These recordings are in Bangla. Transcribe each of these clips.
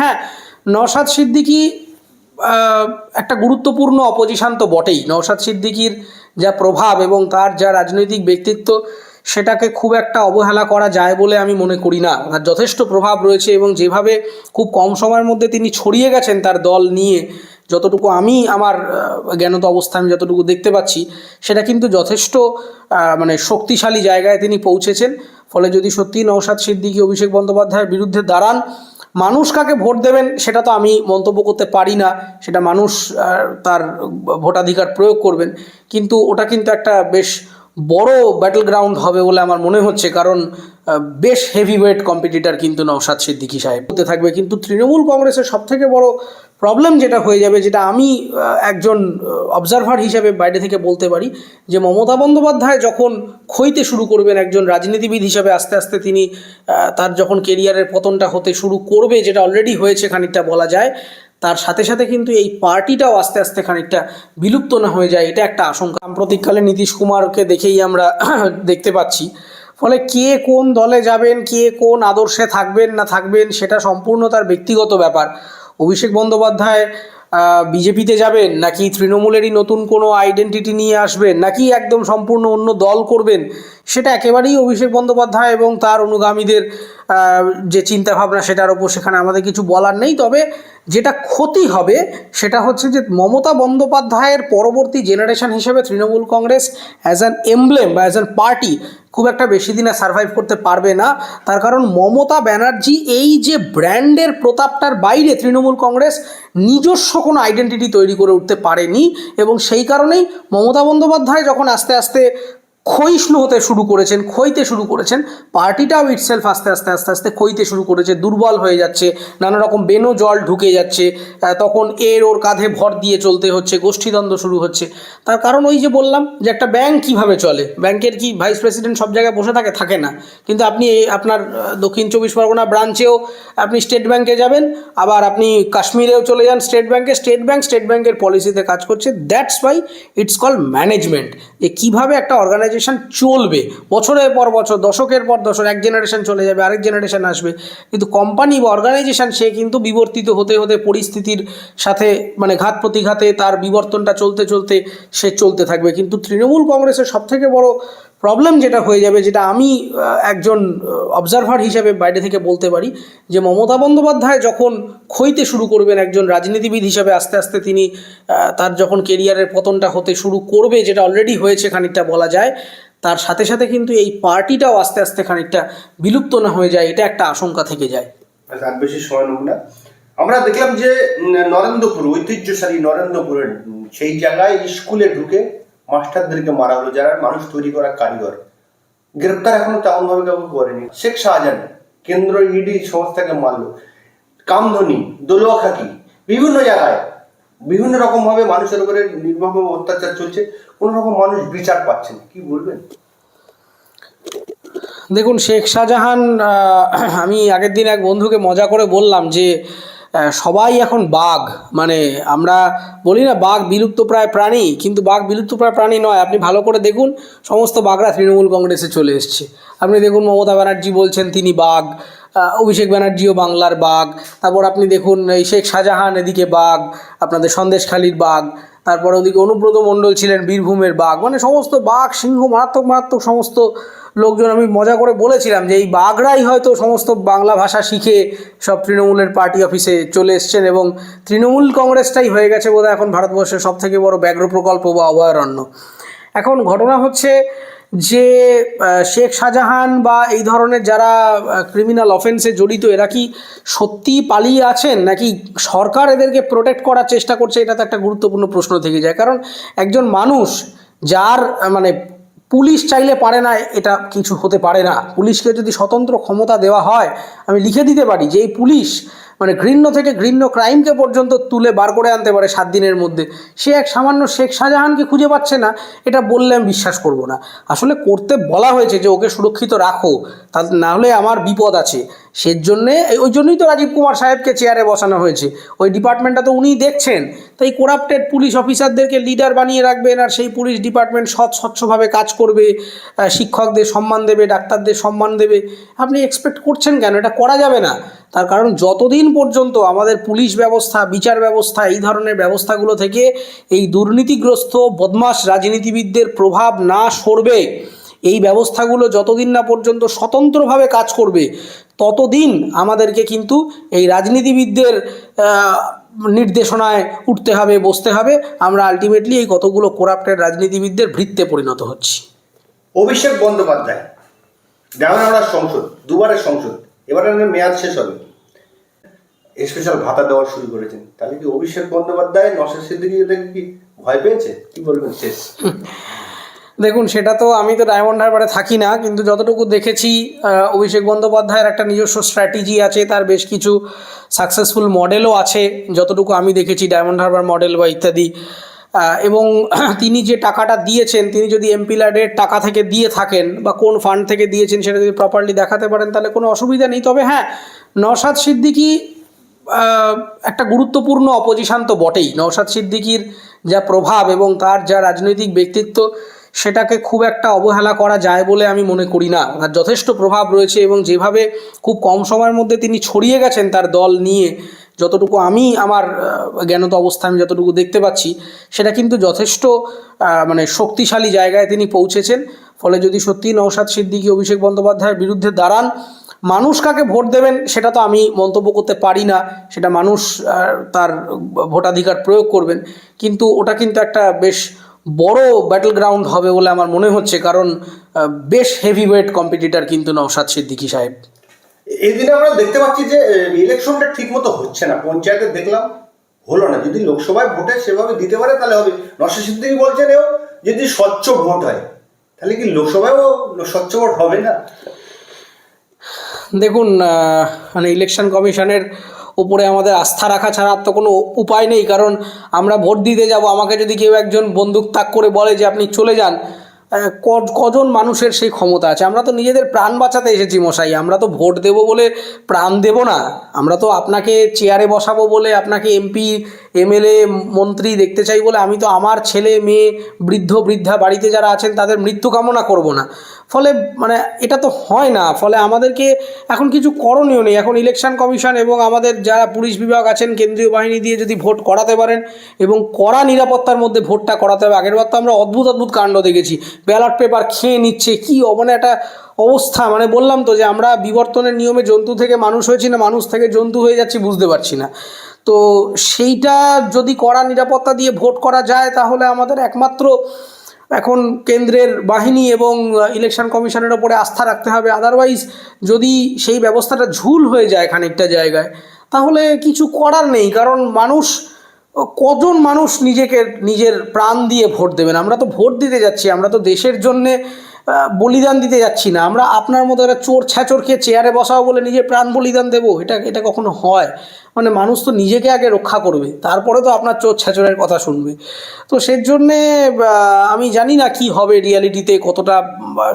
হ্যাঁ, নওশাদ সিদ্দিকী একটা গুরুত্বপূর্ণ অপোজিশন তো বটেই। নওশাদ সিদ্দিকীর যা প্রভাব এবং তার যা রাজনৈতিক ব্যক্তিত্ব, সেটাকে খুব একটা অবহেলা করা যায় বলে আমি মনে করি না। তার যথেষ্ট প্রভাব রয়েছে এবং যেভাবে খুব কম সময়ের মধ্যে তিনি ছড়িয়ে গেছেন তার দল নিয়ে, যতটুকু আমি আমার জ্ঞানত অবস্থা আমি যতটুকু দেখতে পাচ্ছি, সেটা কিন্তু যথেষ্ট মানে শক্তিশালী জায়গায় তিনি পৌঁছেছেন। ফলে যদি সত্যি নওশাদ সিদ্দিকী অভিষেক বন্দ্যোপাধ্যায়ের বিরুদ্ধে দাঁড়ান, মানুষ কাকে ভোট দেবেন সেটা তো আমি মন্তব্য করতে পারি না, সেটা মানুষ তার ভোটাধিকার প্রয়োগ করবেন। কিন্তু ওটা কিন্তু একটা বেশ বড় ব্যাটল গ্রাউন্ড হবে বলে আমার মনে হচ্ছে, কারণ বেশ হেভিওয়েট কম্পিটিটার কিন্তু নওশাদ সিদ্দিকী সাহেব হতে থাকবে। কিন্তু তৃণমূল কংগ্রেসের সবথেকে বড় প্রবলেম যেটা হয়ে যাবে, যেটা আমি একজন অবজারভার হিসেবে বাইরে থেকে বলতে পারি, যে মমতা বন্দ্যোপাধ্যায় যখন ক্ষইতে শুরু করবেন একজন রাজনীতিবিদ হিসাবে, আস্তে আস্তে তিনি তার যখন কেরিয়ারের পতনটা হতে শুরু করবে, যেটা অলরেডি হয়েছে খানিকটা বলা যায়, তার সাথে সাথে কিন্তু এই পার্টিটাও আস্তে আস্তে খানিকটা বিলুপ্ত না হয়ে যায়, এটা একটা আশঙ্কা। সাম্প্রতিককালে নীতিশ কুমারকে দেখেই আমরা দেখতে পাচ্ছি। ফলে কে কোন দলে যাবেন, কে কোন আদর্শে থাকবেন না থাকবেন, সেটা সম্পূর্ণ তার ব্যক্তিগত ব্যাপার। অভিষেক বন্দ্যোপাধ্যায় বিজেপিতে যাবেন, নাকি তৃণমূলেরই নতুন কোনো আইডেন্টিটি নিয়ে আসবেন, নাকি একদম সম্পূর্ণ অন্য দল করবেন, সেটা একেবারেই অভিষেক বন্দ্যোপাধ্যায় এবং তার অনুগামীদের যে চিন্তাভাবনা, সেটার ওপর সেখানে আমাদের কিছু বলার নেই। তবে যেটা ক্ষতি হবে সেটা হচ্ছে যে মমতা বন্দ্যোপাধ্যায়ের পরবর্তী জেনারেশন হিসেবে Trinamool Congress as an emblem বা অ্যাজ অ্যান পার্টি খুব একটা বেশি দিনে সার্ভাইভ করতে পারবে না। তার কারণ মমতা ব্যানার্জি এই যে ব্র্যান্ডের প্রতাপটার বাইরে তৃণমূল কংগ্রেস নিজস্ব কোনো আইডেন্টিটি তৈরি করে উঠতে পারেনি, এবং সেই কারণেই মমতা বন্দ্যোপাধ্যায় যখন আস্তে আস্তে ক্ষয়িষ্ণু হতে শুরু করেছেন, ক্ষইতে শুরু করেছেন, পার্টিটাও ইটসেলফ আস্তে আস্তে আস্তে আস্তে ক্ষইতে শুরু করেছে, দুর্বল হয়ে যাচ্ছে, নানা রকম বেনো জল ঢুকে যাচ্ছে, তখন ওর কাঁধে ভর দিয়ে চলতে হচ্ছে, গোষ্ঠীদ্বন্দ্ব শুরু হচ্ছে। তার কারণ ওই যে বললাম যে একটা ব্যাংক কীভাবে চলে, ব্যাংকের কি ভাইস প্রেসিডেন্ট সব জায়গায় বসে থাকে না। কিন্তু আপনি আপনার দক্ষিণ চব্বিশ পরগনা ব্রাঞ্চেও আপনি স্টেট ব্যাংকে যাবেন, আবার আপনি কাশ্মীরেও চলে যান স্টেট ব্যাংকে, স্টেট ব্যাংকের পলিসিতে কাজ করছে। That's why it's called management, যে কীভাবে একটা অর্গানাইজেশন চলবে বছরের পর বছর, দশকের পর দশক, এক জেনারেশন চলে যাবে, আরেক জেনারেশন আসবে, কিন্তু কোম্পানি বা অর্গানাইজেশন সে কিন্তু বিবর্তিত হতে হতে পরিস্থিতির সাথে মানে ঘাত প্রতিঘাতে তার বিবর্তনটা চলতে চলতে সে চলতে থাকবে। কিন্তু তৃণমূল কংগ্রেসের সবথেকে বড় প্রবলেম যেটা হয়ে যাবে, যেটা আমি একজন অবজারভার হিসেবে বাইরে থেকে বলতে পারি, যে মমতা বন্দ্যোপাধ্যায় যখন ক্ষইতে শুরু করবেন একজন রাজনীতিবিদ হিসাবে, আস্তে আস্তে তিনি তার যখন কেরিয়ারের পতনটা হতে শুরু করবে, যেটা অলরেডি হয়েছে খানিকটা বলা যায়, তার সাথে সাথে কিন্তু এই পার্টিটাও আস্তে আস্তে খানিকটা বিলুপ্ত না হয়ে যায়, এটা একটা আশঙ্কা থেকে যায়। আর বেশি সময় নেব না। আমরা দেখলাম যে নরেন্দ্রপুর, ঐতিহ্যশালী নরেন্দ্রপুরের সেই জায়গায় স্কুলে ঢুকে মাস্টারদেরকে মারা হলো, যারা মানুষ তৈরি করা কারিগর। গ্রেপ্তার এখনো তেমনভাবে কাউকে করেনি। শেখ শাহজাহান কেন্দ্র ইডি সংস্থাকে মারলো, কামধনি, দোলুয়া খাকি, বিভিন্ন জায়গায় বিভিন্ন রকমভাবে মানুষের উপরে নির্মমভাবে অত্যাচার চলছে, কোনো রকম মানুষ বিচার পাচ্ছেন। কি বলবেন? দেখুন, শেখ শাহজাহান, আমি আগের দিন এক বন্ধুকে মজা করে বললাম যে সবাই এখন বাঘ, মানে আমরা বলি না বাঘ বিলুপ্তপ্রায় প্রাণী, কিন্তু বাঘ বিলুপ্তপ্রায় প্রাণী নয়। আপনি ভালো করে দেখুন, সমস্ত বাঘরা তৃণমূল কংগ্রেসে চলে এসছে। আপনি দেখুন, মমতা ব্যানার্জি বলছেন তিনি বাঘ, অভিষেক ব্যানার্জিও বাংলার বাঘ। তারপর আপনি দেখুন এই শেখ শাহজাহান এদিকে বাঘ, আপনাদের সন্দেশখালির বাঘ, তারপরে ওদিকে অনুব্রত মণ্ডল ছিলেন বীরভূমের বাঘ, মানে সমস্ত বাঘ সিংহ মারাত্মক মারাত্মক সমস্ত লোকজন। আমি মজা করে বলেছিলাম যে এই বাঘরাই হয়তো সমস্ত বাংলা ভাষা শিখে সব তৃণমূলের পার্টি অফিসে চলে এসছেন, এবং তৃণমূল কংগ্রেসটাই হয়ে গেছে বোধহয় এখন ভারতবর্ষের সবথেকে বড় ব্যাঘ্র প্রকল্প বা অভয়ারণ্য। এখন ঘটনা হচ্ছে যে শেখ শাহজাহান বা এই ধরনের যারা ক্রিমিনাল অফেন্সে জড়িত, এরা কি সত্যিই পালিয়ে আছেন, নাকি সরকার এদেরকে প্রোটেক্ট করার চেষ্টা করছে, এটা তো একটা গুরুত্বপূর্ণ প্রশ্ন থেকে যায়। কারণ একজন মানুষ যার মানে পুলিশ চাইলে পারে না, এটা কিছু হতে পারে না। পুলিশকে যদি স্বতন্ত্র ক্ষমতা দেওয়া হয়, আমি লিখে দিতে পারি যে এই পুলিশ মানে ঘৃণ্য থেকে ঘৃণ্য ক্রাইমকে পর্যন্ত তুলে বার করে আনতে পারে 7 দিনের মধ্যে। সে এক সামান্য শেখ শাহজাহানকে খুঁজে পাচ্ছে না, এটা বললে আমি বিশ্বাস করব না। আসলে করতে বলা হয়েছে যে ওকে সুরক্ষিত রাখো, তা নাহলে আমার বিপদ আছে। সেজন্যে ওই জন্যই তো রাজীব কুমার সাহেবকে চেয়ারে বসানো হয়েছে। ওই ডিপার্টমেন্টটা তো উনিই দেখছেন। তাই করাপ্টেড পুলিশ অফিসারদেরকে লিডার বানিয়ে রাখবেন, আর সেই পুলিশ ডিপার্টমেন্ট স্বচ্ছভাবে কাজ করবে, শিক্ষকদের সম্মান দেবে, ডাক্তারদের সম্মান দেবে। আপনি এক্সপেক্ট করছেন কেন? এটা করা যাবে না। তার কারণ যতদিন পর্যন্ত আমাদের পুলিশ ব্যবস্থা, বিচার ব্যবস্থা, এই ধরনের ব্যবস্থাগুলো থেকে এই দুর্নীতিগ্রস্ত বদমাশ রাজনীতিবিদদের প্রভাব না সরবে, এই ব্যবস্থাগুলো যতদিন না পর্যন্ত স্বতন্ত্রভাবে কাজ করবে, ততদিন আমাদেরকে কিন্তু এই রাজনীতিবিদদের নির্দেশনায় উঠতে হবে, বসতে হবে। আমরা আলটিমেটলি এই কতগুলো করাপ্টেড রাজনীতিবিদদের ভৃত্যে পরিণত হচ্ছি। অভিষেক বন্দ্যোপাধ্যায় ডায়মন্ড সংসদ, দুবারের সংসদ, এবারে মেয়াদ শেষ হবে, স্পেশাল ভাতা দেওয়া শুরু করেছেন। তাহলে কি অভিষেক বন্দ্যোপাধ্যায় নওশাদ সিদ্দিকী কি ভয় পেয়েছে? কি বলবেন শেষ? দেখুন, সেটা তো আমি তো ডায়মন্ড হারবারে থাকি না, কিন্তু যতটুকু দেখেছি অভিষেক বন্দ্যোপাধ্যায়ের একটা নিজস্ব স্ট্র্যাটেজি আছে, তার বেশ কিছু সাকসেসফুল মডেলও আছে যতটুকু আমি দেখেছি, ডায়মন্ড হারবার মডেল বা ইত্যাদি। এবং তিনি যে টাকাটা দিয়েছেন, তিনি যদি এমপি ল্যাডের টাকা থেকে দিয়ে থাকেন বা কোন ফান্ড থেকে দিয়েছেন সেটা যদি প্রপারলি দেখাতে পারেন তাহলে কোনো অসুবিধা নেই। তবে হ্যাঁ, নওশাদ সিদ্দিকী একটা গুরুত্বপূর্ণ অপোজিশন তো বটেই। নওশাদ সিদ্দিকীর যা প্রভাব এবং তার যা রাজনৈতিক ব্যক্তিত্ব, সেটাকে খুব একটা অবহেলা করা যায় বলে আমি মনে করি না। তার যথেষ্ট প্রভাব রয়েছে এবং যেভাবে খুব কম সময়ের মধ্যে তিনি ছড়িয়ে গেছেন তার দল নিয়ে, যতটুকু আমি আমার জ্ঞানত অবস্থা আমি যতটুকু দেখতে পাচ্ছি, সেটা কিন্তু যথেষ্ট মানে শক্তিশালী জায়গায় তিনি পৌঁছেছেন। ফলে যদি সত্যি নওশাদ সিদ্দিকী অভিষেক বন্দ্যোপাধ্যায়ের বিরুদ্ধে দাঁড়ান, মানুষ কাকে ভোট দেবেন সেটা তো আমি মন্তব্য করতে পারি না, সেটা মানুষ তার ভোটাধিকার প্রয়োগ করবেন। কিন্তু ওটা কিন্তু একটা বেশ বড় ব্যাটল গ্রাউন্ড হবে বলে আমার মনে হচ্ছে, কারণ বেশ হেভিওয়েট কম্পিটিটর কিন্তু নওশাদ সিদ্দিকী সাহেব। এই দিনে আমরা দেখতে পাচ্ছি যে ইলেকশনটা ঠিক মতো হচ্ছে না। পঞ্চায়েতে দেখলাম হলো না। যদি লোকসভায় ভোটে সেভাবে দিতে পারে তাহলে হবে। নওশাদ সিদ্দিকী বলছেন এও যদি স্বচ্ছ ভোট হয়, তাহলে কি লোকসভায়ও স্বচ্ছ ভোট হবে না? দেখুন, মানে ইলেকশন কমিশনের উপরে আমাদের আস্থা রাখা ছাড়া আর তো কোনো উপায় নেই। কারণ আমরা ভোট দিতে যাব, আমাকে যদি কেউ একজন বন্দুক তাক করে বলে যে আপনি চলে যান, কজন মানুষের সেই ক্ষমতা আছে? আমরা তো নিজেদের প্রাণ বাঁচাতে এসেছি মশাই, আমরা তো ভোট দেবো বলে প্রাণ দেব না। আমরা তো আপনাকে চেয়ারে বসাবো বলে, আপনাকে এমপি, এমএলএ, মন্ত্রী দেখতে চাই বলে আমি তো আমার ছেলে মেয়ে, বৃদ্ধ বৃদ্ধা বাড়িতে যারা আছেন তাদের মৃত্যু কামনা করব না। ফলে মানে এটা তো হয় না। ফলে আমাদেরকে এখন কিছু করণীয় নেই। এখন ইলেকশন কমিশন এবং আমাদের যারা পুলিশ বিভাগ আছেন, কেন্দ্রীয় বাহিনী দিয়ে যদি ভোট করাতে পারেন এবং কড়া নিরাপত্তার মধ্যে ভোটটা করাতে হবে। আগের বার তো আমরা অদ্ভুত অদ্ভুত কাণ্ড দেখেছি, ব্যালট পেপার খেয়ে নিচ্ছে, কি মানে একটা অবস্থা। মানে বললাম তো যে আমরা বিবর্তনের নিয়মে জন্তু থেকে মানুষ হয়েছি না মানুষ থেকে জন্তু হয়ে যাচ্ছি বুঝতে পারছি না। তো সেইটা যদি কড়া নিরাপত্তা দিয়ে ভোট করা যায় তাহলে আমাদের একমাত্র এখন কেন্দ্রের বাহিনী এবং ইলেকশন কমিশনের ওপরে আস্থা রাখতে হবে। আদারওয়াইজ যদি সেই ব্যবস্থাটা ঝুল হয়ে যায় খানিকটা জায়গায়, তাহলে কিছু করার নেই। কারণ কজন মানুষ নিজের প্রাণ দিয়ে ভোট দেবেন? আমরা তো ভোট দিতে যাচ্ছি, আমরা তো দেশের জন্যে বলিদান দিতে যাচ্ছি না। আমরা আপনার মতো একটা চোর ছ্যাচোরকে চেয়ারে বসাবো বলে নিজের প্রাণ বলিদান দেবো? এটা কখনো হয়? মানে মানুষ তো নিজেকে আগে রক্ষা করবে, তারপরে তো আপনার চোর ছ্যাচোরের কথা শুনবে। তো সেই জন্যে আমি জানি না কি হবে রিয়ালিটিতে, কতটা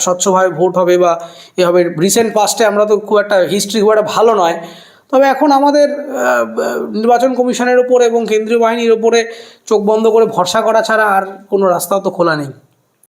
স্বচ্ছভাবে ভোট হবে বা এ হবে। রিসেন্ট পাস্টে আমরা তো খুব একটা হিস্ট্রি খুব একটা ভালো নয়। তবে এখন আমাদের নির্বাচন কমিশনের ওপর এবং কেন্দ্রীয় বাহিনীর ওপরে চোখ বন্ধ করে ভরসা করা ছাড়া আর কোনো রাস্তাও তো খোলা নেই।